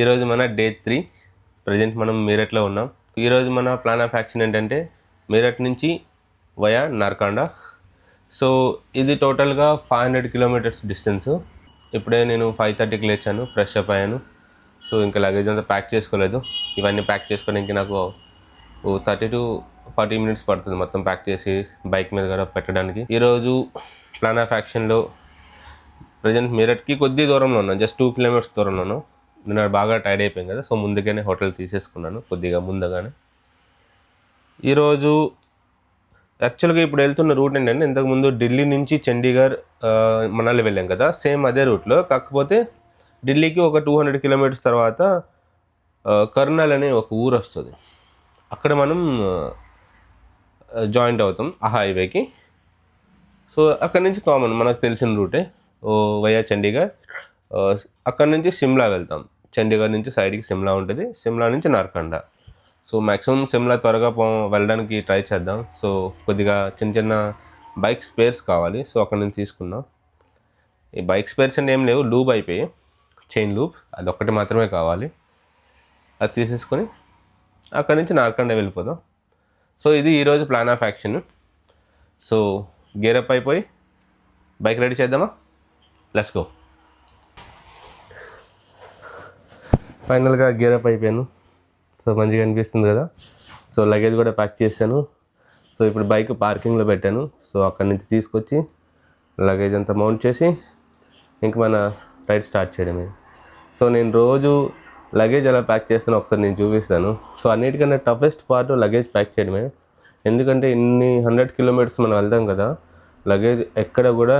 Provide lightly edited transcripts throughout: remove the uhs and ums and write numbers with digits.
ఈరోజు మన day 3. Present మనం మీరట్లో ఉన్నాం. ఈరోజు మన ప్లాన్ ఆఫ్ యాక్షన్ ఏంటంటే మీరట్ నుంచి వయా నార్కండా. సో ఇది టోటల్గా 500 కిలోమీటర్స్ డిస్టెన్స్. ఇప్పుడే నేను 5:30కి లేచాను, ఫ్రెష్ అప్ అయ్యాను. సో ఇంకా లగేజ్ అంతా ప్యాక్ చేసుకోలేదు. ఇవన్నీ ప్యాక్ చేసుకోవడానికి నాకు 30 to 40 మినిట్స్ పడుతుంది మొత్తం ప్యాక్ చేసి బైక్ మీద కూడా పెట్టడానికి. ఈరోజు ప్లాన్ ఆఫ్ యాక్షన్లో ప్రజెంట్ మీరట్కి కొద్ది దూరంలో ఉన్నాను, జస్ట్ 2 కిలోమీటర్స్ దూరంలో ఉన్నాను. నేను బాగా టైర్డ్ అయిపోయాను కదా, సో ముందుగానే హోటల్ తీసేసుకున్నాను కొద్దిగా ముందుగానే. ఈరోజు యాక్చువల్గా ఇప్పుడు వెళ్తున్న రూట్ ఏంటంటే ఇంతకుముందు ఢిల్లీ నుంచి చండీగఢ్ మనాలి వెళ్ళాం కదా, సేమ్ అదే రూట్లో. కాకపోతే ఢిల్లీకి ఒక 200 కిలోమీటర్స్ తర్వాత కర్నల్ అనే ఒక ఊరు వస్తుంది. అక్కడ మనం జాయింట్ అవుతాం ఆ హైవేకి. సో అక్కడి నుంచి కామన్ మనకు తెలిసిన రూటే వయా చండీగఢ్. అక్కడ నుంచి సిమ్లా వెళ్తాం. చండీగఢ్ నుంచి సైడ్కి సిమ్లా ఉంటుంది, సిమ్లా నుంచి నార్కండా. సో మ్యాక్సిమం సిమ్లా త్వరగా వెళ్ళడానికి ట్రై చేద్దాం. సో కొద్దిగా చిన్న చిన్న బైక్ స్పేర్స్ కావాలి, సో అక్కడ నుంచి తీసుకున్నాం. ఈ బైక్ స్పేర్స్ అంటే ఏం లేవు, లూబ్ అయిపోయి చైన్ లూబ్ అదొక్కటి మాత్రమే కావాలి. అది తీసేసుకొని అక్కడి నుంచి నార్కండా వెళ్ళిపోదాం. సో ఇది ఈరోజు plan of action. So gear up అయిపోయి బైక్ రెడీ చేద్దామా? Let's go. ఫైనల్గా గేరప్ అయిపోయాను. సో మంచిగా అనిపిస్తుంది కదా. సో లగేజ్ కూడా ప్యాక్ చేశాను. సో ఇప్పుడు బైక్ పార్కింగ్లో పెట్టాను. సో అక్కడి నుంచి తీసుకొచ్చి లగేజ్ అంతా మౌంట్ చేసి ఇంక మన రైడ్ స్టార్ట్ చేయడమే. సో నేను రోజు లగేజ్ ఎలా ప్యాక్ చేస్తానో ఒకసారి నేను చూపిస్తాను. సో అన్నిటికన్నా టఫెస్ట్ పార్ట్ లగేజ్ ప్యాక్ చేయడమే. ఎందుకంటే ఇన్ని 100 కిలోమీటర్స్ మనం వెళ్తాం కదా, లగేజ్ ఎక్కడ కూడా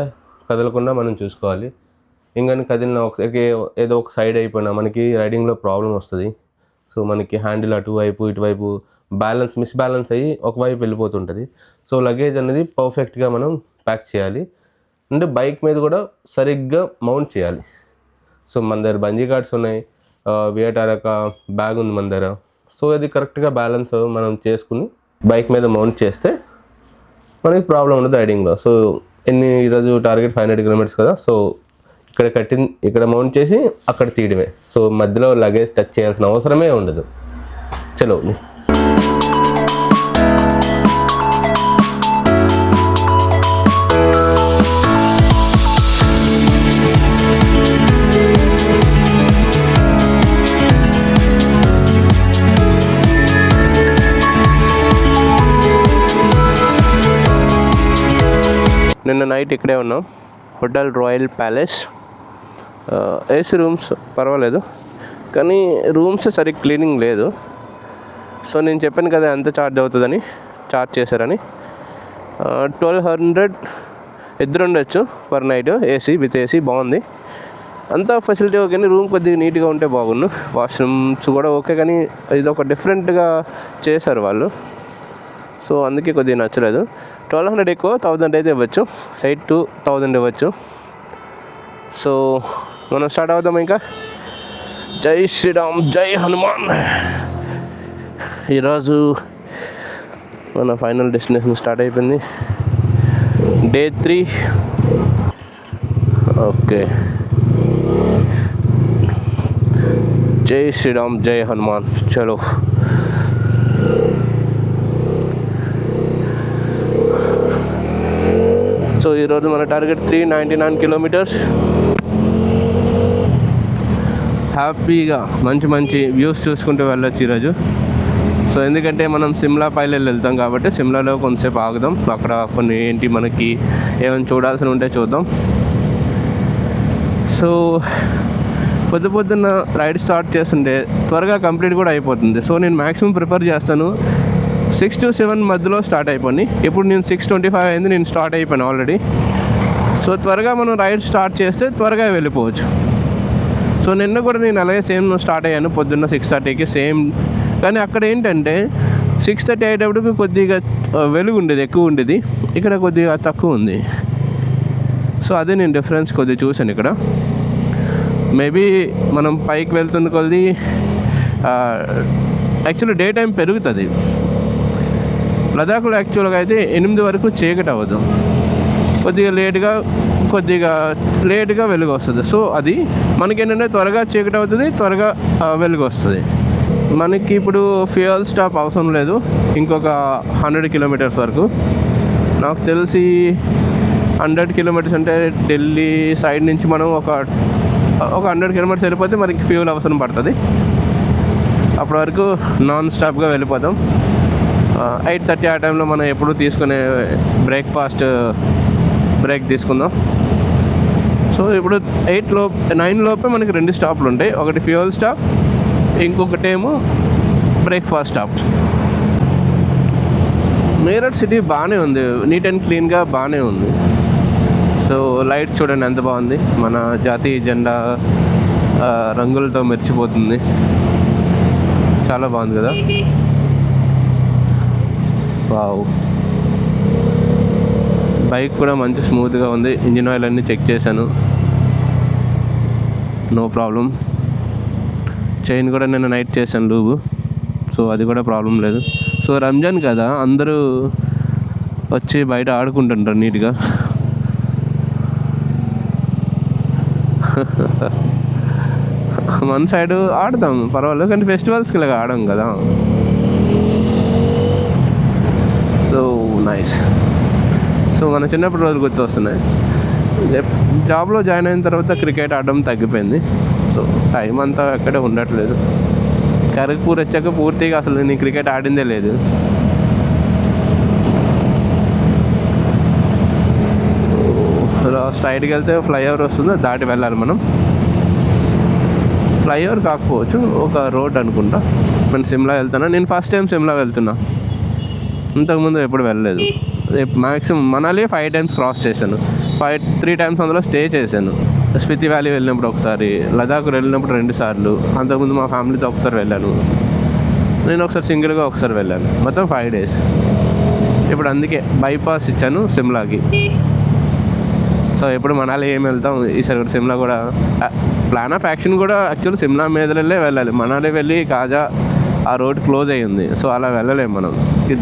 కదలకుండా మనం చూసుకోవాలి. ఇంకా కదిలిన ఏదో ఒక సైడ్ అయిపోయినా మనకి రైడింగ్లో ప్రాబ్లం వస్తుంది. సో మనకి హ్యాండిల్ అటువైపు ఇటువైపు మిస్బ్యాలెన్స్ అయ్యి ఒకవైపు వెళ్ళిపోతుంటుంది. సో లగేజ్ అనేది పర్ఫెక్ట్గా మనం ప్యాక్ చేయాలి. అంటే బైక్ మీద కూడా సరిగ్గా మౌంట్ చేయాలి. సో మన దగ్గర బంజీ కార్డ్స్ ఉన్నాయి, వియటారక బ్యాగ్ ఉంది మన దగ్గర. సో అది కరెక్ట్గా బ్యాలెన్స్ మనం చేసుకుని బైక్ మీద మౌంట్ చేస్తే మనకి ప్రాబ్లం ఉండదు రైడింగ్లో. సో ఈరోజు టార్గెట్ 500 కిలోమీటర్స్ కదా. సో ఇక్కడ మౌంట్ చేసి అక్కడ తీయడమే. సో మధ్యలో లగేజ్ టచ్ చేయాల్సిన అవసరమే ఉండదు. చలో. నిన్న నైట్ ఇక్కడే ఉన్నాం, hotel royal palace. AC rooms పర్వాలేదు, కానీ రూమ్స్ సరిగ్గా క్లీనింగ్ లేదు. సో నేను చెప్పాను కదా ఎంత ఛార్జ్ అవుతుందని, ఛార్జ్ చేశారని. 1200 ఇద్దరు ఉండొచ్చు పర్ నైట్. విత్ ఏసీ బాగుంది, అంతా ఫెసిలిటీ ఓకే. కానీ రూమ్ కొద్దిగా నీట్గా ఉంటే బాగుండు. వాష్రూమ్స్ కూడా ఓకే, కానీ ఇది ఒక డిఫరెంట్గా చేశారు వాళ్ళు. సో అందుకే కొద్దిగా నచ్చలేదు. 1200 ఎక్కువ, 1000 అయితే ఇవ్వచ్చు, 8 to 1000 ఇవ్వచ్చు. సో మనం స్టార్ట్ అవుదాం. ఇంకా జై శ్రీరామ్, జై హనుమాన్. ఈరోజు మన ఫైనల్ డెస్టినేషన్ స్టార్ట్ అయిపోయింది, డే 3. ఓకే, జై శ్రీరామ్, జై హనుమాన్. చలో. సో ఈరోజు మన టార్గెట్ 399 కిలోమీటర్స్. హ్యాపీగా మంచి వ్యూస్ చూసుకుంటూ వెళ్ళొచ్చు ఈరోజు. సో ఎందుకంటే మనం సిమ్లా పైలెల్ వెళ్తాం కాబట్టి సిమ్లాలో కొంతసేపు ఆగుదాం. అక్కడ కొన్ని మనకి ఏమైనా చూడాల్సి ఉంటే చూద్దాం. సో పొద్దున్న రైడ్ స్టార్ట్ చేస్తుంటే త్వరగా కంప్లీట్ కూడా అయిపోతుంది. సో నేను మ్యాక్సిమం ప్రిఫర్ చేస్తాను 6 to 7 మధ్యలో స్టార్ట్ అయిపోయింది. ఇప్పుడు నేను 6:25 అయింది, నేను స్టార్ట్ అయిపోయాను ఆల్రెడీ. సో త్వరగా మనం రైడ్ స్టార్ట్ చేస్తే త్వరగా వెళ్ళిపోవచ్చు. సో నిన్న కూడా నేను అలాగే సేమ్ స్టార్ట్ అయ్యాను పొద్దున్న 6:30కి సేమ్. కానీ అక్కడ ఏంటంటే 6:30 అయ్యేటప్పటికి కొద్దిగా వెలుగు ఉండేది, ఎక్కువ ఉండేది. ఇక్కడ కొద్దిగా తక్కువ ఉంది. సో అదే నేను డిఫరెన్స్ కొద్దిగా చూశాను ఇక్కడ. మేబీ మనం పైకి వెళ్తున్న కొద్ది యాక్చువల్లీ డే టైం పెరుగుతుంది. లదాఖ్లో యాక్చువల్గా అయితే 8 వరకు చీకటి అవ్వదు. కొద్దిగా లేట్గా వెలుగు వస్తుంది. సో అది మనకేంటంటే త్వరగా చీకటి అవుతుంది, త్వరగా వెలుగు వస్తుంది. మనకి ఇప్పుడు ఫ్యూయల్ స్టాప్ అవసరం లేదు ఇంకొక 100 కిలోమీటర్స్ వరకు. నాకు తెలిసి 100 కిలోమీటర్స్ అంటే ఢిల్లీ సైడ్ నుంచి మనం ఒక 100 కిలోమీటర్స్ వెళ్ళిపోతే మనకి ఫ్యూయల్ అవసరం పడుతుంది. అప్పటి వరకు నాన్ స్టాప్గా వెళ్ళిపోతాం. 8:30 ఆ టైంలో మనం ఎప్పుడు తీసుకునే బ్రేక్ తీసుకుందాం. సో ఇప్పుడు 9 లోపే మనకి 2 స్టాప్లు ఉంటాయి. ఒకటి ఫ్యూయల్ స్టాప్, ఇంకొకటేమో బ్రేక్ఫాస్ట్ స్టాప్. మీరట్ సిటీ బాగానే ఉంది, నీట్ అండ్ క్లీన్గా బాగానే ఉంది. సో లైట్స్ చూడండి ఎంత బాగుంది, మన జాతీయ జెండా రంగులతో మెరిచిపోతుంది. చాలా బాగుంది కదా. వావ్, బైక్ కూడా మంచి స్మూత్గా ఉంది. ఇంజిన్ ఆయిల్ అన్నీ చెక్ చేశాను, నో ప్రాబ్లం. చైన్ కూడా నేను నైట్ చేశాను లూబు, సో అది కూడా ప్రాబ్లం లేదు. సో రంజాన్ కదా, అందరూ వచ్చి బయట ఆడుకుంటుంటారు నీట్గా. మన సైడు ఆడతాం పర్వాలేదు, కానీ ఫెస్టివల్స్కి ఇలాగ ఆడాం కదా. So nice. సో మన చిన్నప్పటి రోజులు గుర్తు వస్తున్నాయి. జాబ్లో జాయిన్ అయిన తర్వాత క్రికెట్ ఆడడం తగ్గిపోయింది. సో టైం అంతా ఎక్కడే ఉండట్లేదు. ఖరగ్పూర్ వచ్చాక పూర్తిగా అసలు నేను క్రికెట్ ఆడిందే లేదు. స్ట్రైట్కి వెళ్తే ఫ్లైఓవర్ వస్తుంది, దాటి వెళ్ళాలి మనం. ఫ్లైఓవర్ కాకపోవచ్చు, ఒక రోడ్ అనుకుంటా. నేను సిమ్లా వెళ్తున్నా, నేను ఫస్ట్ టైం సిమ్లా వెళ్తున్నా, ఇంతకుముందు ఎప్పుడు వెళ్ళలేదు. మ్యాక్సిమం మనాలి 5 టైమ్స్ క్రాస్ చేశాను, 3 టైమ్స్ అందులో స్టే చేశాను. స్పితి వ్యాలీ వెళ్ళినప్పుడు ఒకసారి, లదాఖ్ వెళ్ళినప్పుడు 2 సార్లు, అంతకుముందు మా ఫ్యామిలీతో ఒకసారి వెళ్ళాను, నేను ఒకసారి సింగిల్గా ఒకసారి వెళ్ళాను. మొత్తం 5 డేస్. ఇప్పుడు అందుకే బైపాస్ ఇచ్చాను సిమ్లాకి. సో ఎప్పుడు మనాలి ఏం వెళ్తాం, ఈసారి కూడా సిమ్లా కూడా ప్లాన్ ఆఫ్ యాక్షన్ కూడా యాక్చువల్లీ సిమ్లా మీదలే వెళ్ళాలి. మనాలి వెళ్ళి కాజా ఆ రోడ్ క్లోజ్ అయ్యింది, సో అలా వెళ్ళలేము మనం.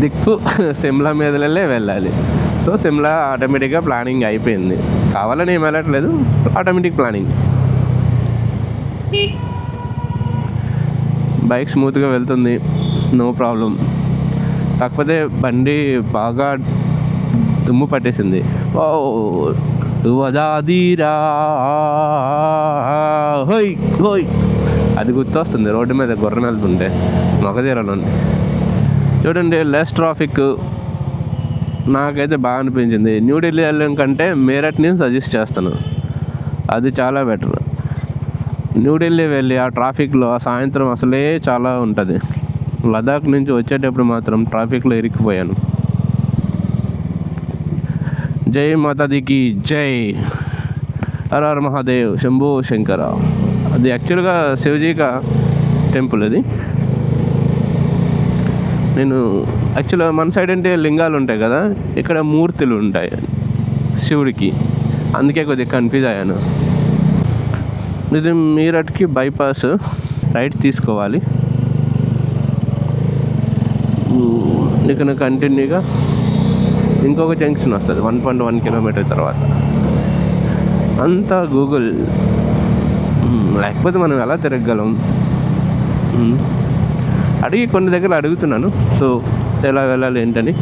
దిక్కు సిమ్లా మీదలే వెళ్ళాలి. సో సిమ్లా ఆటోమేటిక్గా ప్లానింగ్ అయిపోయింది, కావాలని ఏం వెళ్ళట్లేదు, ఆటోమేటిక్ ప్లానింగ్. బైక్ స్మూత్గా వెళ్తుంది, నో ప్రాబ్లం. కాకపోతే బండి బాగా దుమ్ము పట్టేసింది. వదాదీరా హోయ్ హోయ్ అది గుర్తొస్తుంది రోడ్డు మీద గుర్రం వెళ్తుంటే మొగదీరలో. చూడండి లెస్ ట్రాఫిక్, నాకైతే బాగా అనిపించింది. న్యూఢిల్లీ వెళ్ళడం కంటే మీరట్ని సజెస్ట్ చేస్తాను, అది చాలా బెటర్. న్యూఢిల్లీ వెళ్ళి ఆ ట్రాఫిక్లో సాయంత్రం అసలే చాలా ఉంటుంది. లదాఖ్ నుంచి వచ్చేటప్పుడు మాత్రం ట్రాఫిక్లో ఇరిక్కిపోయాను. జై మాతాదీకి జై, హర హర మహాదేవ్, శంభో శంకర. అది యాక్చువల్గా శివజీకా టెంపుల్ అది. నేను యాక్చువల్గా మన సైడ్ అంటే లింగాలు ఉంటాయి కదా, ఇక్కడ మూర్తులు ఉంటాయి శివుడికి, అందుకే కొద్దిగా కన్ఫ్యూజ్ అయ్యాను. ఇది మీరట్కి బైపాస్, రైట్ తీసుకోవాలి. ఇక్కడ కంటిన్యూగా ఇంకొక జంక్షన్ వస్తుంది 1.1 కిలోమీటర్ తర్వాత. అంతా గూగుల్, లేకపోతే మనం ఎలా తిరగగలం. అడిగి కొన్ని దగ్గర అడుగుతున్నాను, సో ఎలా వెళ్ళాలి ఏంటని.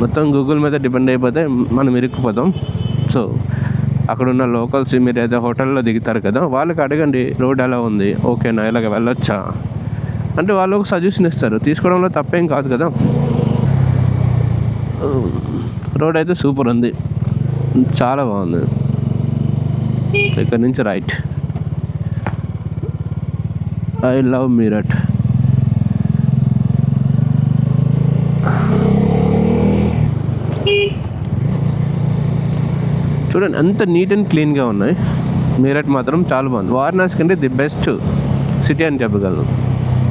మొత్తం గూగుల్ మీద డిపెండ్ అయిపోతే మనం ఇరుక్కుపోతాం. సో అక్కడున్న లోకల్స్, మీరు ఏదో హోటల్లో దిగుతారు కదా, వాళ్ళకి అడగండి రోడ్ ఎలా ఉంది, ఓకేనా, ఇలాగ వెళ్ళొచ్చా అంటే వాళ్ళు ఒక సజెషన్ ఇస్తారు. తీసుకోవడంలో తప్పేం కాదు కదా. రోడ్ అయితే సూపర్ ఉంది, చాలా బాగుంది. ఇక్కడ నుంచి రైట్. I love Meerut. చూడండి అంత నీట్ అండ్ క్లీన్గా ఉన్నాయి. మీరట్ మాత్రం చాలా బాగుంది. వారణాసి కంటే ది బెస్ట్ సిటీ అని చెప్పగలను.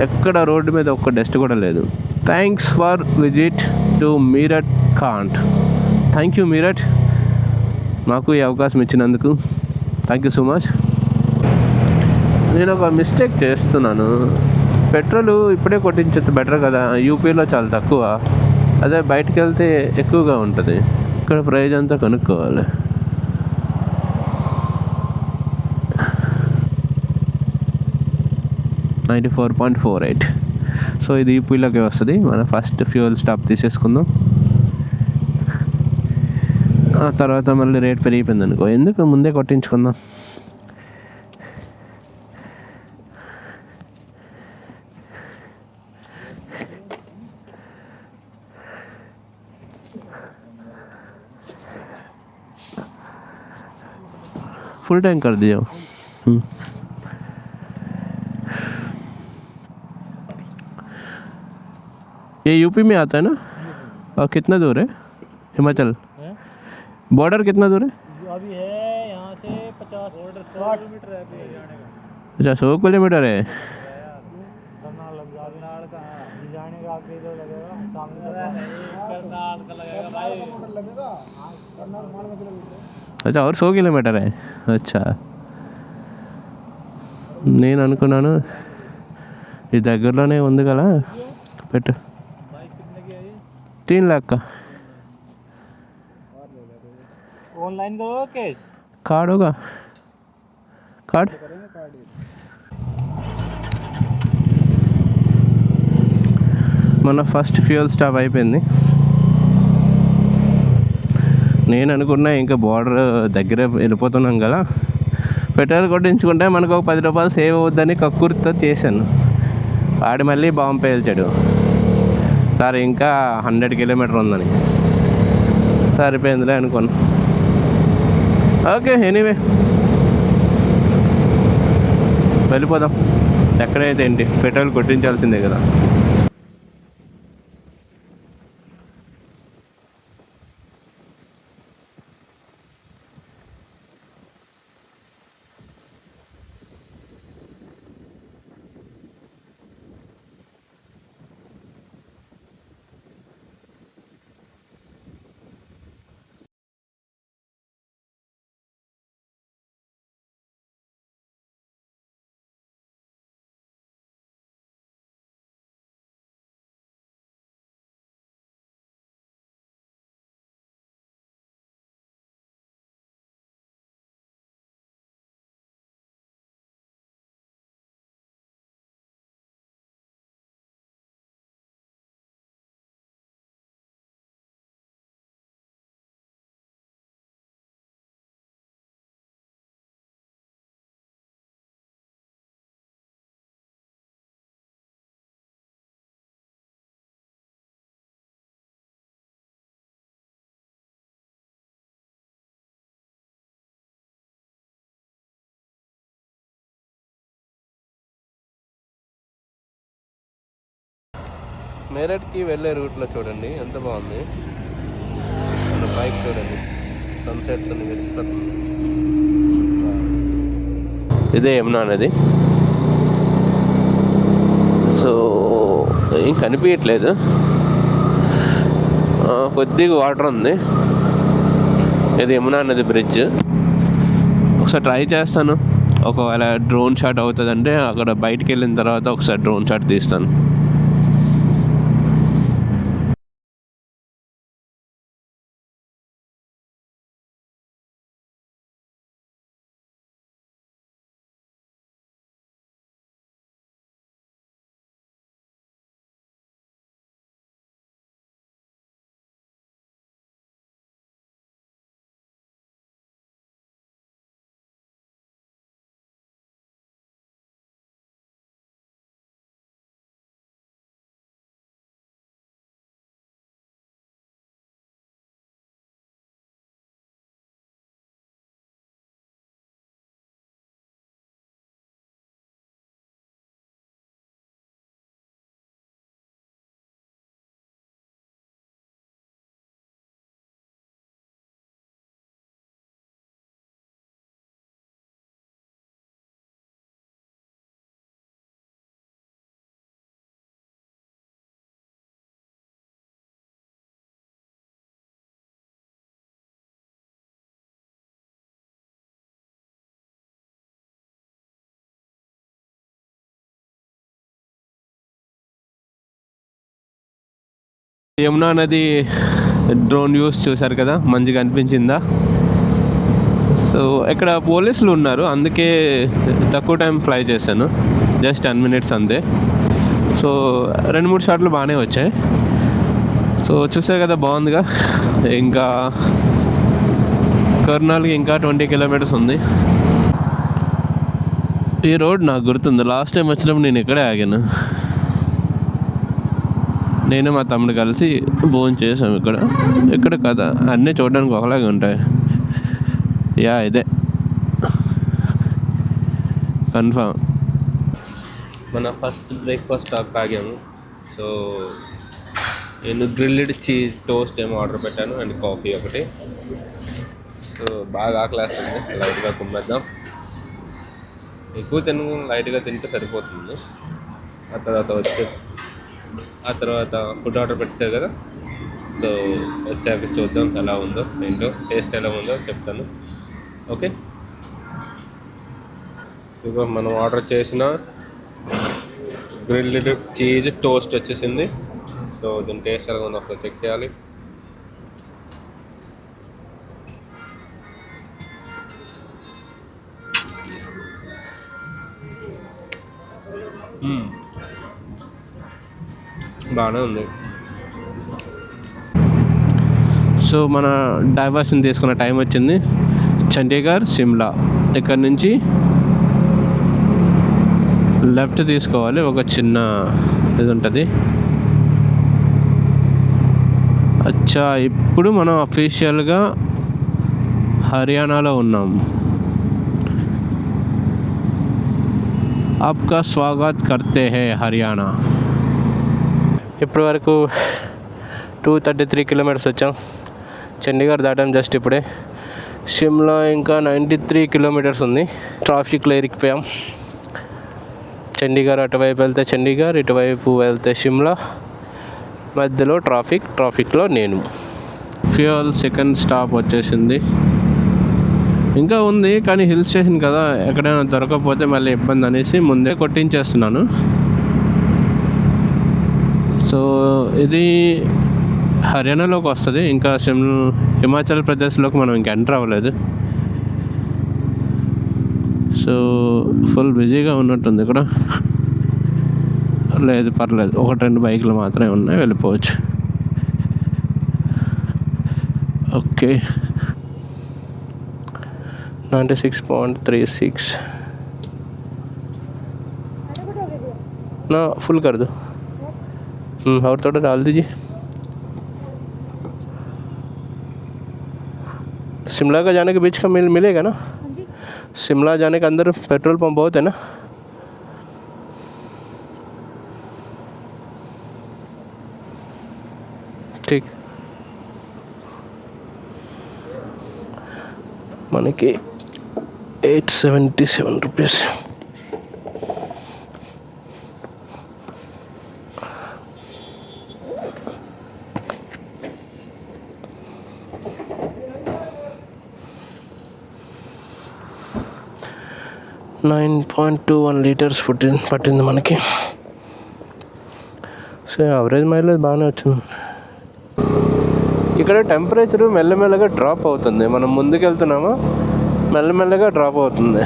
ఎక్కడ రోడ్డు మీద ఒక్క డస్ట్ కూడా లేదు. Thanks for visit to Meerut can't. Thank you Meerut, మాకు ఈ అవకాశం ఇచ్చినందుకు థ్యాంక్ యూ సో మచ్. నేను ఒక మిస్టేక్ చేస్తున్నాను. పెట్రోల్ ఇప్పుడే కొట్టించేది బెటర్ కదా, యూపీలో చాలా తక్కువ, అదే బయటకు వెళ్తే ఎక్కువగా ఉంటుంది. ఇక్కడ ప్రైజ్ అంతా కనుక్కోవాలి. $94.48. సో ఇది ఈపీలోకి వస్తుంది. మన ఫస్ట్ ఫ్యూయల్ స్టాప్ తీసేసుకుందాం. ఆ తర్వాత మళ్ళీ రేట్ పెరిగిపోయింది అనుకో, ఎందుకు ముందే కొట్టించుకుందాం. फुल टैंक कर दिया. ये यूपी में आता है ना? और कितना दूर है हिमाचल बॉर्डर? कितना दूर है अभी? है यहाँ से 50 किलोमीटर है जाने का. अच्छा 100 किलोमीटर है. करनाल का जाने का आगे तो लगेगा सामने करनाल का लगेगा भाई. अच्छा और 100 किलोमीटर है. अच्छा నేను అనుకున్నాను ఈ దగ్గరలోనే ఉంది కదా పెట్టు. 3 लाख का ऑनलाइन करो कैश कार्ड होगा. कार्ड మన ఫస్ట్ ఫ్యూయల్ స్టాప్ అయిపోయింది. నేను అనుకున్నా ఇంకా బార్డర్ దగ్గర వెళ్ళిపోతున్నాం కదా, పెట్రోల్ కొట్టించుకుంటే మనకు ఒక $10 సేవ్ అవుద్దని కక్కుర్తితో చేశాను. వాడు మళ్ళీ బాంబు పేల్చాడు, సార్ ఇంకా 100 కిలోమీటర్ ఉందని. సరిపోయిందిలే అనుకున్నా. ఓకే ఎనీవే వెళ్ళిపోదాం. ఎక్కడైతే ఏంటి, పెట్రోల్ కొట్టించాల్సిందే కదా. మేరట్కి వెళ్ళే రూట్లో చూడండి ఎంత బాగుంది. మన బైక్ చూడండి సన్సెట్తో మెరిసిపోతుంది. ఇదే యమునా నది. సో ఏం కనిపించట్లేదు, కొద్దిగా వాటర్ ఉంది. ఇది యమునా నది బ్రిడ్జ్. ఒకసారి ట్రై చేస్తాను, ఒకవేళ డ్రోన్ షాట్ అవుతుందంటే అక్కడ బయటికి వెళ్ళిన తర్వాత ఒకసారి డ్రోన్ షాట్ తీస్తాను. యమునా నది డ్రోన్ వ్యూస్ చూశారు కదా, మంచిగా అనిపించిందా? సో ఇక్కడ పోలీసులు ఉన్నారు, అందుకే తక్కువ టైం ఫ్లై చేశాను, జస్ట్ 10 minutes అంతే. సో 2-3 షాట్లు బాగానే వచ్చాయి. సో చూసారు కదా, బాగుందిగా. ఇంకా కర్నాల్కి ఇంకా 20 kilometers ఉంది. ఈ రోడ్ నాకు గుర్తుంది, లాస్ట్ టైం వచ్చినప్పుడు నేను ఇక్కడే ఆగాను. నేను మా తమ్ముడు కలిసి భోజనం చేసాం ఇక్కడ కదా, అన్నీ చూడడానికి ఒకలాగే ఉంటాయి. యా ఇదే కన్ఫామ్. మన ఫస్ట్ బ్రేక్ఫాస్ట్ స్టాప్ ఆగాము. సో నేను గ్రిల్డ్ చీజ్ టోస్ట్ ఏమో ఆర్డర్ పెట్టాను అండ్ కాఫీ ఒకటి. సో బాగా ఆకలేస్తుంది, లైట్గా కుమ్మేద్దాం. ఎక్కువ లైట్గా తింటే సరిపోతుంది. ఆ తర్వాత ఫుడ్ ఆర్డర్ పెట్టారు కదా, సో వచ్చాక చూద్దాం ఎలా ఉందో ఏంటో, టేస్ట్ ఎలా ఉందో చెప్తాను. ఓకే, సో మనం ఆర్డర్ చేసిన గ్రిల్డ్ చీజ్ టోస్ట్ వచ్చేసింది. సో దీని టేస్ట్ ఎలా ఉందో ఒకసారి చెక్ చేయాలి. బాగానే ఉంది. సో మన డైవర్షన్ తీసుకున్న టైం వచ్చింది. చండీగఢ్, సిమ్లా. ఇక్కడ నుంచి లెఫ్ట్ తీసుకోవాలి, ఒక చిన్న ఇది ఉంటుంది. అచ్చా, ఇప్పుడు మనం అఫీషియల్గా హర్యానాలో ఉన్నాం. ఆప్కా స్వాగత్ కర్తే హై హర్యానా. ఇప్పటి వరకు 233 kilometers వచ్చాం. చండీగఢ్ దాటాం జస్ట్ ఇప్పుడే. షిమ్లా ఇంకా 93 kilometers ఉంది. ట్రాఫిక్లో ఇరికిపోయాం. చండీగఢ్ అటువైపు వెళ్తే చండీగఢ్, ఇటువైపు వెళ్తే షిమ్లా, మధ్యలో ట్రాఫిక్లో నేను. ఫ్యూయల్ సెకండ్ స్టాప్ వచ్చేసింది. ఇంకా ఉంది కానీ హిల్ స్టేషన్ కదా, ఎక్కడైనా దొరకకపోతే మళ్ళీ ఇబ్బంది అనేసి ముందే కొట్టించేస్తున్నాను. సో ఇది హర్యానాలోకి వస్తుంది, ఇంకా హిమాచల్ ప్రదేశ్లోకి మనం ఇంకా ఎంటర్ అవ్వలేదు. సో ఫుల్ బిజీగా ఉన్నట్టుంది ఇక్కడ. లేదు పర్లేదు, 1-2 బైకులు మాత్రమే ఉన్నాయి, వెళ్ళిపోవచ్చు. ఓకే, 96.36 ना फुल कर दो। और थोड़ा डाल दीजिए। शिमला का जाने के बीच का मिलेगा ना? शिमला जाने के अंदर पेट्रोल पंप बहुत है ना? ठीक, మనకి 877 రూపీస్. $9.21 పట్టింది మనకి. సో యావరేజ్ మైలేజ్ బాగానే వచ్చింది. ఇక్కడ టెంపరేచరు మెల్లమెల్లగా డ్రాప్ అవుతుంది, మనం ముందుకు వెళ్తున్నామా మెల్లమెల్లగా డ్రాప్ అవుతుంది.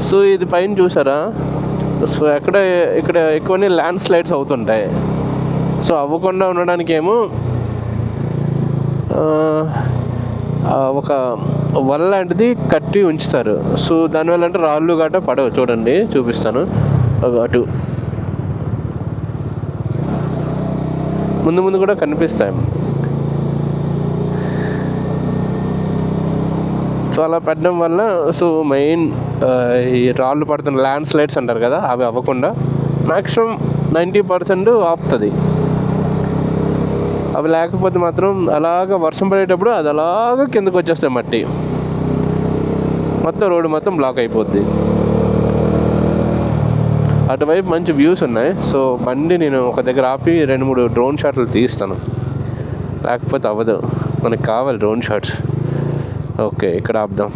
సో ఇది పైన చూసారా, సో ఇక్కడ ఎక్కువనే ల్యాండ్ స్లైడ్స్ అవుతుంటాయి. సో అవ్వకుండా ఉండడానికి ఏమో ఒక వల్ల లాంటిది కట్టి ఉంచుతారు. సో దానివల్ల అంటే రాళ్ళు గట్ట పడవు. చూడండి, చూపిస్తాను. అటు ముందు కూడా కనిపిస్తాయి. సో అలా పెట్టడం వల్ల సో మెయిన్ ఈ రాళ్ళు పడుతున్న ల్యాండ్ స్లైడ్స్ అంటారు కదా, అవి అవ్వకుండా మ్యాక్సిమం 90% ఆపుతుంది. అవి లేకపోతే మాత్రం అలాగ వర్షం పడేటప్పుడు అది అలాగ కిందకు వచ్చేస్తాయి, మట్టి మొత్తం రోడ్డు మొత్తం బ్లాక్ అయిపోద్ది. అటువైపు మంచి వ్యూస్ ఉన్నాయి. సో బండి నేను ఒక దగ్గర ఆపి 2-3 డ్రోన్ షాట్లు తీస్తాను, లేకపోతే అవ్వదు. మనకు కావాలి డ్రోన్ షాట్స్. ఓకే, ఇక్కడ ఆపుదాం.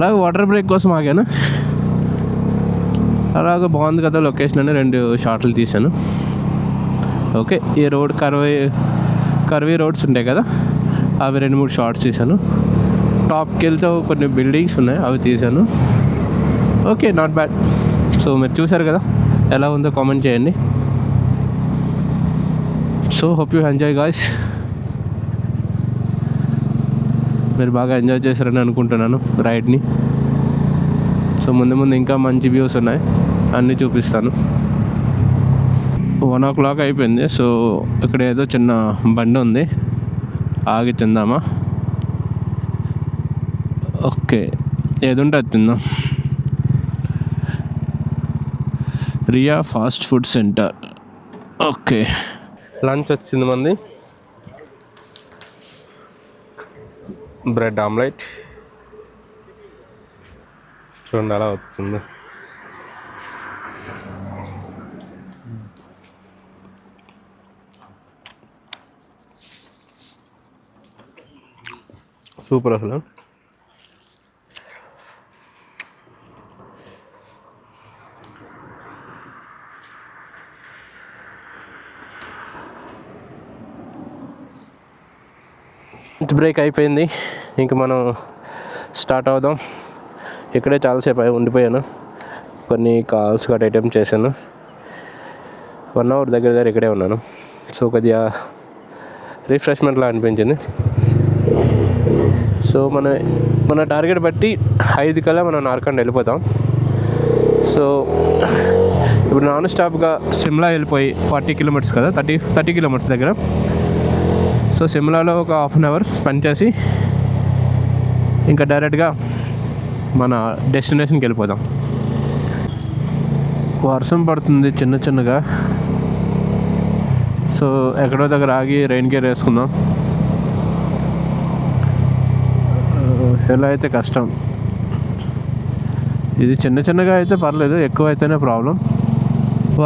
అలాగే వాటర్ బ్రేక్ కోసం ఆగాను. అలాగే బాగుంది కదా లొకేషన్ అని 2 షాట్లు తీశాను. ఓకే, ఈ రోడ్ కర్వీ రోడ్స్ ఉంటాయి కదా, అవి 2-3 షార్ట్స్ తీశాను. టాప్కి వెళ్తే కొన్ని బిల్డింగ్స్ ఉన్నాయి, అవి తీశాను. Okay, not bad. సో మీరు చూసారు కదా, ఎలా ఉందో కామెంట్ చేయండి. So hope you enjoy guys. మీరు బాగా ఎంజాయ్ చేశారని అనుకుంటున్నాను రైడ్ని. సో ముందు ఇంకా మంచి వ్యూస్ ఉన్నాయి, అన్నీ చూపిస్తాను. 1 o'clock అయిపోయింది. సో ఇక్కడ ఏదో చిన్న బండి ఉంది, ఆగి తిందామా? ఓకే, ఏది ఉంటే అది తిందాం. Riya fast food centre. Okay, lunch వచ్చింది మంది. బ్రెడ్ ఆమ్లెట్ చూడండి అలా వచ్చింది. సూపర్ అసలు. బ్రేక్ అయిపోయింది, ఇంక మనం స్టార్ట్ అవుదాం. ఇక్కడే చాలాసేపు ఉండిపోయాను, కొన్ని కాల్స్ గట్రా అటెంప్ట్ చేశాను. 1 hour దగ్గర ఇక్కడే ఉన్నాను. సో కొద్దిగా రిఫ్రెష్మెంట్లా అనిపించింది. సో మన టార్గెట్ బట్టి 5 కల్లా మనం నార్కండ్ వెళ్ళిపోతాం. సో ఇప్పుడు నాన్ స్టాప్గా సిమ్లా వెళ్ళిపోయి 40 kilometers కదా, 30 kilometers దగ్గర. సో సిమ్లాలో ఒక 1/2 hour స్పెండ్ చేసి ఇంకా డైరెక్ట్గా మన డెస్టినేషన్కి వెళ్ళిపోదాం. వర్షం పడుతుంది చిన్నగా. సో ఎక్కడో దగ్గర ఆగి రెయిన్ గేర్ వేసుకుందాం. ఎలా అయితే కష్టం. ఇది చిన్నగా అయితే పర్లేదు, ఎక్కువ అయితేనే ప్రాబ్లం.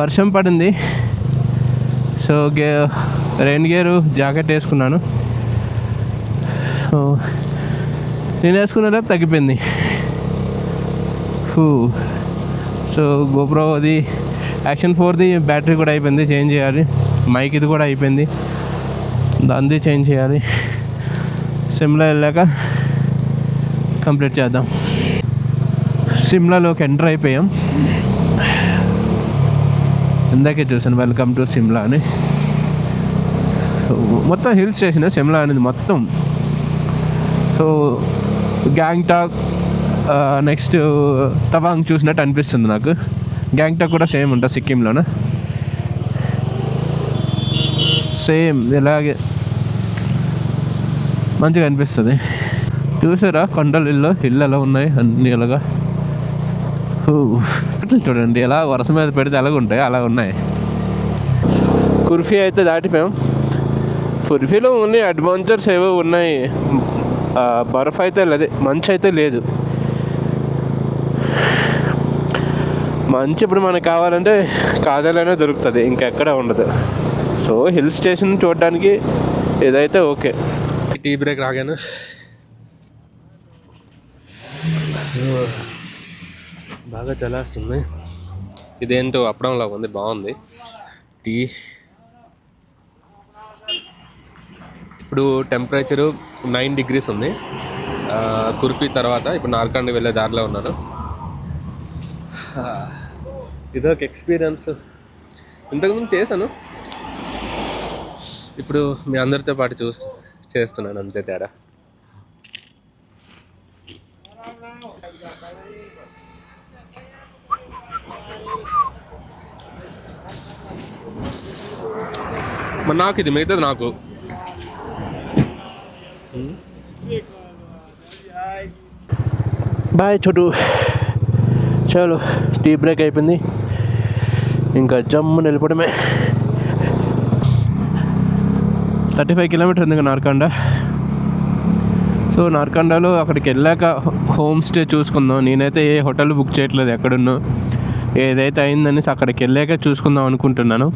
వర్షం పడింది. సో రెయిన్ గేరు జాకెట్ వేసుకున్నాను. నేను వేసుకున్న రేపు తగ్గిపోయింది. సో గోప్రో అది యాక్షన్ 4ది బ్యాటరీ కూడా అయిపోయింది, చేంజ్ చేయాలి. మైక్ ఇది కూడా అయిపోయింది, దాన్ని చేంజ్ చేయాలి. సిమ్లా వెళ్ళాక కంప్లీట్ చేద్దాం. సిమ్లాలోకి ఎంటర్ అయిపోయాం. ఇందాకే చూసాను వెల్కమ్ టు సిమ్లా అని. మొత్తం హిల్ స్టేషన్ సిమ్లా అనేది మొత్తం. సో గ్యాంగ్టాక్ నెక్స్ట్ తవాంగ్ చూసినట్టు అనిపిస్తుంది నాకు. గ్యాంగ్టాక్ కూడా సేమ్ ఉంటుంది సిక్కింలోనే, సేమ్ ఇలాగే మంచిగా అనిపిస్తుంది. చూసారా కొండలు ఇల్లు ఎలా ఉన్నాయి అన్నీ అలాగా. చూడండి ఎలా వరుస మీద పెడితే ఎలాగ ఉంటాయి అలా ఉన్నాయి. కుర్ఫీ అయితే దాటిపోయాం. కుర్ఫీలో ఉన్నాయి అడ్వెంచర్స్ ఏవో ఉన్నాయి. బర్ఫ్ అయితే లేదు, మంచు అయితే లేదు. మంచు ఇప్పుడు మనకు కావాలంటే కాజాలనే దొరుకుతుంది, ఇంకెక్కడ ఉండదు. సో హిల్ స్టేషన్ చూడడానికి ఇదైతే ఓకే. Tea break రాగాను. బాగా చల్లేస్తుంది. ఇదేంటో అప్పడంలా ఉంది, బాగుంది టీ. ఇప్పుడు టెంపరేచరు 9 degrees ఉంది. కుర్పీ తర్వాత ఇప్పుడు నార్కండ్ వెళ్ళే దారిలో ఉన్నాను. ఇదొక ఎక్స్పీరియన్స్. ఇంతకుముందు చేశాను, ఇప్పుడు మీ అందరితో పాటు చేస్తున్నాను, అంతే తేడా. మరి నాకు ఇది మిగతాది నాకు. బాయ్ చోటు. చలో టీ బ్రేక్ అయిపోయింది, ఇంకా జమ్ముని వెళ్ళిపోవడమే. 35 kilometers ఉంది నార్కండా. సో నార్కండాలో అక్కడికి వెళ్ళాక హోమ్ స్టే చూసుకుందాం. నేనైతే ఏ హోటల్ బుక్ చేయట్లేదు, ఎక్కడున్నా ఏదైతే అయిందనేసి అక్కడికి వెళ్ళాక చూసుకుందాం అనుకుంటున్నాను.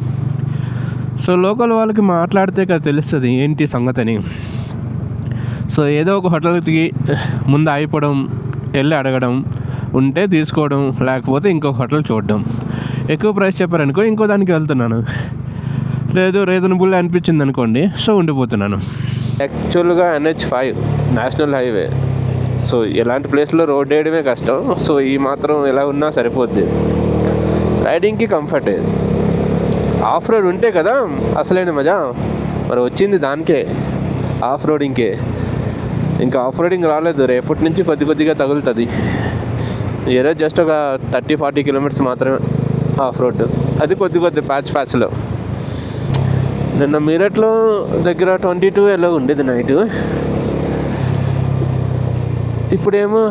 సో లోకల్ వాళ్ళకి మాట్లాడితే కదా తెలుస్తుంది ఏంటి సంగతి అని. సో ఏదో ఒక హోటల్కి ముందు ఆగిపోవడం, వెళ్ళి అడగడం, ఉంటే తీసుకోవడం, లేకపోతే ఇంకో హోటల్ చూడడం. ఎక్కువ ప్రైస్ చెప్పారనుకో ఇంకో దానికి వెళ్తున్నాను, లేదు రీజనబుల్ అనిపించింది అనుకోండి సో ఉండిపోతున్నాను. యాక్చువల్గా NH5 నేషనల్ హైవే. సో ఇలాంటి ప్లేస్లో రోడ్ వేయడమే కష్టం. సో ఈ మాత్రం ఎలా ఉన్నా సరిపోద్ది, రైడింగ్కి కంఫర్ట్. ఆఫ్ రోడ్ ఉంటే కదా అసలైన మజా. మరి వచ్చింది దానికే, ఆఫ్ రోడింగ్కే. ఇంకా ఆఫ్ రోడింగ్ రాలేదు, రేపటి నుంచి కొద్దిగా తగులుతుంది. ఏదో జస్ట్ ఒక 30-40 కిలోమీటర్స్ మాత్రమే ఆఫ్ రోడ్, అది కొద్ది ప్యాచ్లో. నిన్న మీరట్లో దగ్గర 22 ఎలా ఉండేది నైట్, ఇప్పుడేమో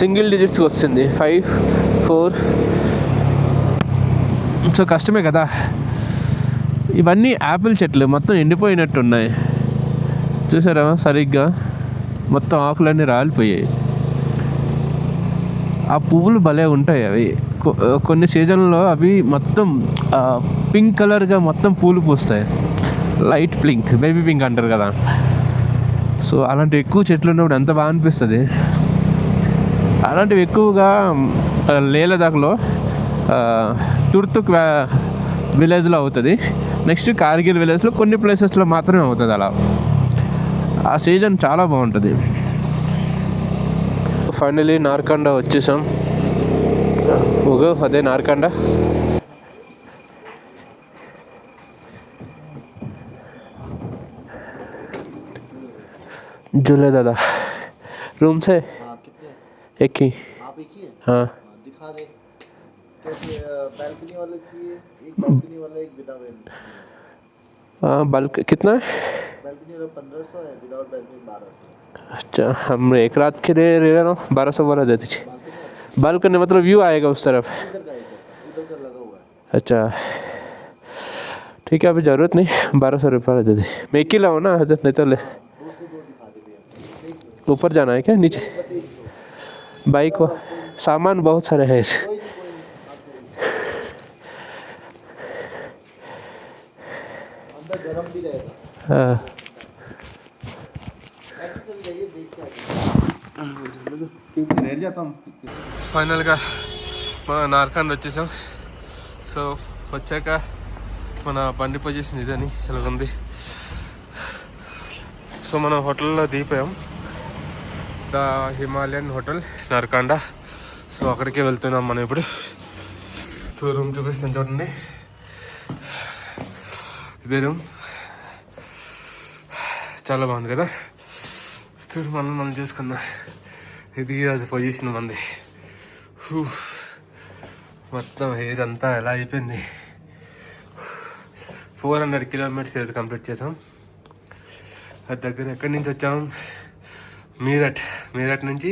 సింగిల్ డిజిట్స్కి వస్తుంది, 5, 4. సో కష్టమే కదా. ఇవన్నీ యాపిల్ చెట్లు మొత్తం ఎండిపోయినట్టు ఉన్నాయి, చూసారా సరిగ్గా మొత్తం ఆకులన్నీ రాలిపోయాయి. ఆ పువ్వులు భలే ఉంటాయి అవి. కొన్ని సీజన్లో అవి మొత్తం పింక్ కలర్గా మొత్తం పూలు పూస్తాయి, లైట్ పింక్, బేబీ పింక్ అంటారు కదా. సో అలాంటి ఎక్కువ చెట్లు ఉన్నప్పుడు ఎంత బాగా అనిపిస్తుంది. అలాంటివి ఎక్కువగా లేలదాక్లో తుర్తుక్ విలేజ్లో అవుతుంది. నెక్స్ట్ కార్గిల్ విలేజ్లో కొన్ని ప్లేసెస్లో మాత్రమే అవుతుంది అలా. ఆ సీజన్ చాలా బాగుంటుంది. ఫైనలీ నార్కండా వచ్చేసాం. అదే నార్కండా. झूले दादा रूम से एक ही। आप एक ही है? हाँ दिखा दे कैसे। बैल्कनी वाले चाहिए, एक बैल्कनी वाला, एक विदाउट। बल्क कितना है? बैल्कनी वाला 1500 है, विदाउट बैल्कनी 1200। अच्छा हम एक रात के दे रहे ना, 1200 वाला दे दीजिए। बालकनी मतलब व्यू आएगा उस तरफ? इधर का उधर का लगा हुआ है। अच्छा ठीक है, अभी ज़रूरत नहीं, 1200 रुपये दे दी। मैं एक ही लाऊँ ना हजरत, नहीं तो ले। 202 दिखा दे भैया। ऊपर जाना है क्या नीचे? बस एक दो। बाइक को सामान बहुत सारे हैं इसे। कोई नहीं आप अंदर गर्म भी रहेगा। हाँ ऐसे चल जाइए, देख के ఫైనల్గా మన నార్కండ్ వచ్చేసాం. సో వచ్చాక మన బండి పొజిషన్ ఇదని ఇలా ఉంది. సో మనం హోటల్లో దిగిపోయాం, ద హిమాలయన్ హోటల్ నార్కండా. సో అక్కడికే వెళ్తున్నాం మనం ఇప్పుడు. సో రూమ్ చూపిస్తాను చూడండి, ఇదే రూమ్. చాలా బాగుంది కదా. చూడు మనం చూసుకుందాం. ఇది అది పొజిషన్ మంది. మొత్తం హెయిర్ అంతా ఎలా అయిపోయింది. 400 కిలోమీటర్స్ ఏది కంప్లీట్ చేసాం. అది దగ్గర ఎక్కడి నుంచి వచ్చాం, మీరట్ నుంచి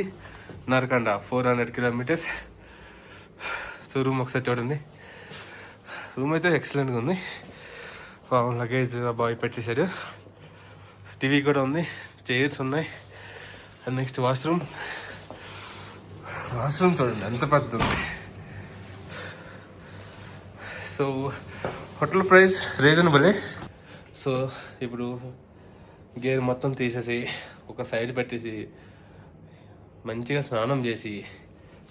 నార్కండా 400 కిలోమీటర్స్. సో రూమ్ ఒకసారి చూడండి. రూమ్ అయితే ఎక్సలెంట్గా ఉంది. లగేజ్ బాయ్ పెట్టేశాడు. టీవీ కూడా ఉంది, చైర్స్ ఉన్నాయి. అండ్ నెక్స్ట్ వాష్రూమ్ చూడండి ఎంత పెద్ద ఉంది. సో హోటల్ ప్రైస్ రీజనబులే. సో ఇప్పుడు గేర్ మొత్తం తీసేసి ఒక సైడ్ పెట్టేసి మంచిగా స్నానం చేసి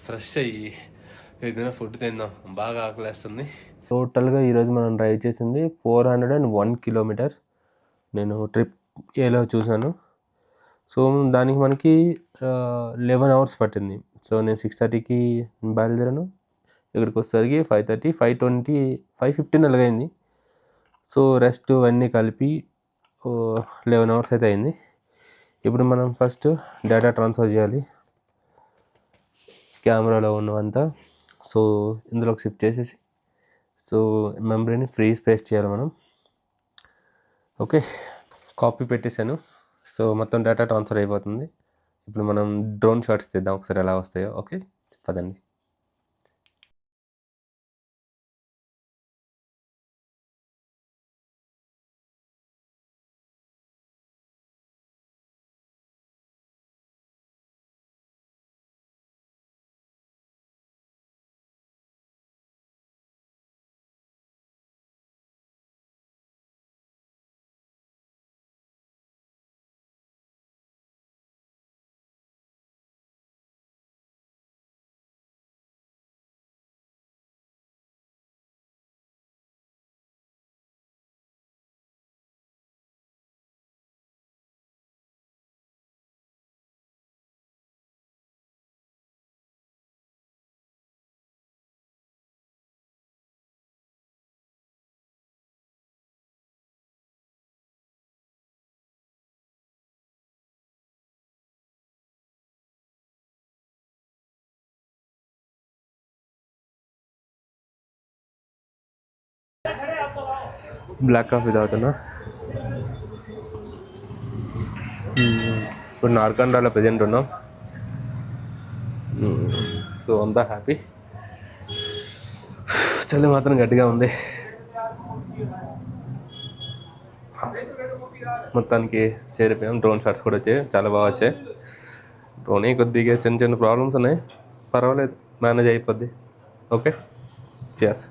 ఫ్రెష్ అయ్యి ఏదైనా ఫుడ్ తిందాం, బాగా ఆకలేస్తుంది. టోటల్గా ఈరోజు మనం డ్రైవ్ చేసింది 401 కిలోమీటర్స్. నేను ట్రిప్ ఏలో చూశాను. సో దానికి మనకి 11 అవర్స్ పట్టింది. సో నేను 6:30కి బయలుదేరాను, ఇక్కడికి వచ్చేసరికి 5:30, 5:20, 5:15 అలాగైంది. సో రెస్ట్ అన్నీ కలిపి 11 అవర్స్ అయితే అయింది. ఇప్పుడు మనం ఫస్ట్ డేటా ట్రాన్స్ఫర్ చేయాలి కెమెరాలో ఉన్నవంతా. సో ఇందులోకి షిఫ్ట్ చేసేసి సో మెమరీని ఫ్రీ స్పేస్ చేయాలి మనం. ఓకే, కాపీ పెట్టేశాను. సో మొత్తం డేటా ట్రాన్స్ఫర్ అయిపోతుంది. ఇప్పుడు మనం డ్రోన్ షాట్స్ తీద్దాం ఒకసారి ఎలా వస్తాయో. ఓకే పదండి. బ్లాక్ కాఫీ తాగుతున్నా. ఇప్పుడు నార్కండాలో ప్రజెంట్ ఉన్నాం. సో అంతా హ్యాపీ. చలి మాత్రం గట్టిగా ఉంది. మొత్తానికి చేరిపోయాం. డ్రోన్ షాట్స్ కూడా వచ్చాయి, చాలా బాగా వచ్చాయి. డ్రోనే కొద్దిగా చిన్న చిన్న ప్రాబ్లమ్స్ ఉన్నాయి, పర్వాలేదు, మేనేజ్ అయిపోద్ది. ఓకే, చేస్.